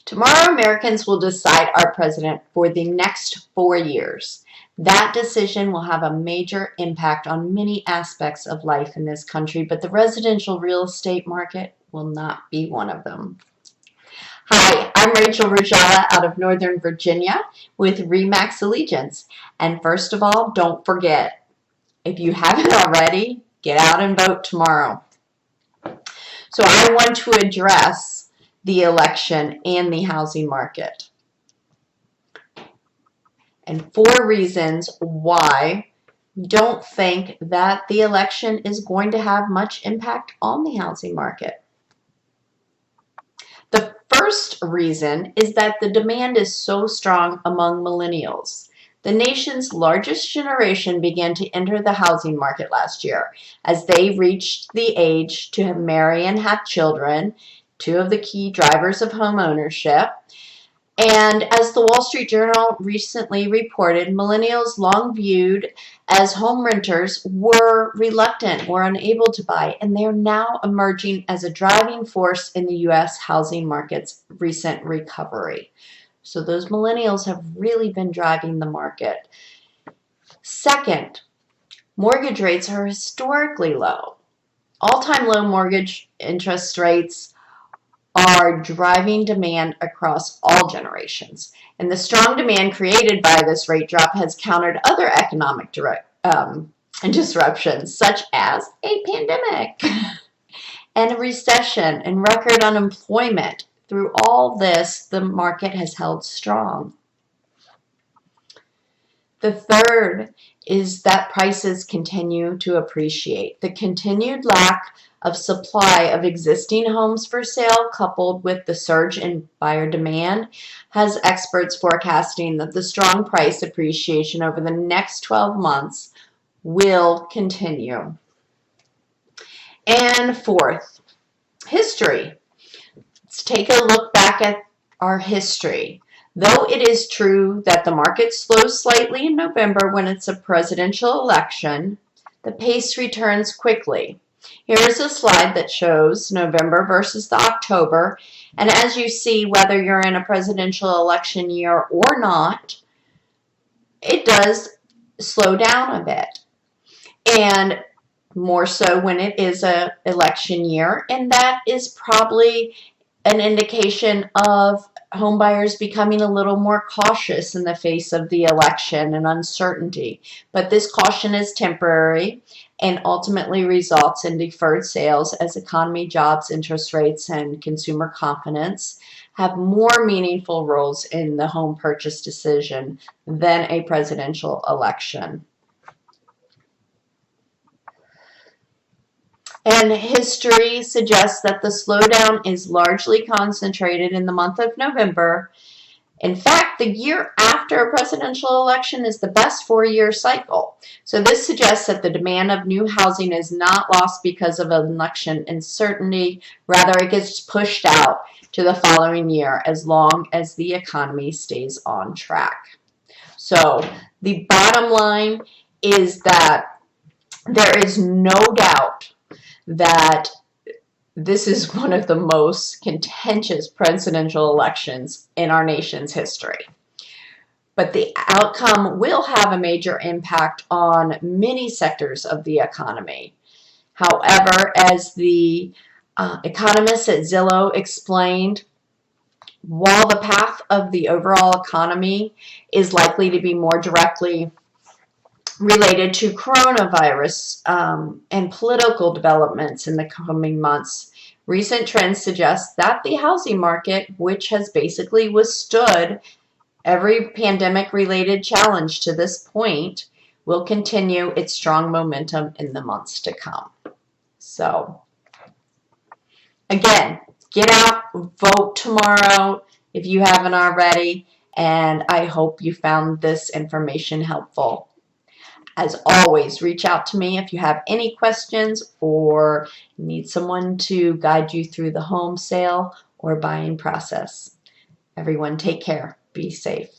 Tomorrow, Americans will decide our president for the next 4 years. That decision will have a major impact on many aspects of life in this country, but the residential real estate market will not be one of them. Hi, I'm Rachel Rajala out of Northern Virginia with RE/MAX Allegiance. And first of all, don't forget, if you haven't already, get out and vote tomorrow. So I want to address the election and the housing market. And 4 reasons why I don't think that the election is going to have much impact on the housing market. The first reason is that the demand is so strong among millennials. The nation's largest generation began to enter the housing market last year as they reached the age to marry and have children, 2 of the key drivers of home ownership. And as the Wall Street Journal recently reported, millennials, long viewed as home renters, were reluctant or unable to buy, and they are now emerging as a driving force in the U.S. housing market's recent recovery. So those millennials have really been driving the market. Second, mortgage rates are historically low. All-time low mortgage interest rates are driving demand across all generations. And the strong demand created by this rate drop has countered other economic disruptions, such as a pandemic and a recession and record unemployment. Through all this, the market has held strong. The third is that prices continue to appreciate. The continued lack of supply of existing homes for sale, coupled with the surge in buyer demand, has experts forecasting that the strong price appreciation over the next 12 months will continue. And fourth, history. Let's take a look back at our history. Though it is true that the market slows slightly in November when it's a presidential election, the pace returns quickly. Here is a slide that shows November versus the October, and as you see, whether you're in a presidential election year or not, it does slow down a bit, and more so when it is an election year, and that is probably an indication of home buyers becoming a little more cautious in the face of the election and uncertainty. But this caution is temporary and ultimately results in deferred sales as economy, jobs, interest rates, and consumer confidence have more meaningful roles in the home purchase decision than a presidential election. And history suggests that the slowdown is largely concentrated in the month of November. In fact, the year after a presidential election is the best 4-year cycle. So this suggests that the demand of new housing is not lost because of an election uncertainty. Rather, it gets pushed out to the following year as long as the economy stays on track. So the bottom line is that there is no doubt that this is one of the most contentious presidential elections in our nation's history. But the outcome will have a major impact on many sectors of the economy. However, as the economists at Zillow explained, while the path of the overall economy is likely to be more directly related to coronavirus and political developments in the coming months, recent trends suggest that the housing market, which has basically withstood every pandemic-related challenge to this point, will continue its strong momentum in the months to come. So, again, get out, vote tomorrow if you haven't already, and I hope you found this information helpful. As always, reach out to me if you have any questions or need someone to guide you through the home sale or buying process. Everyone, take care. Be safe.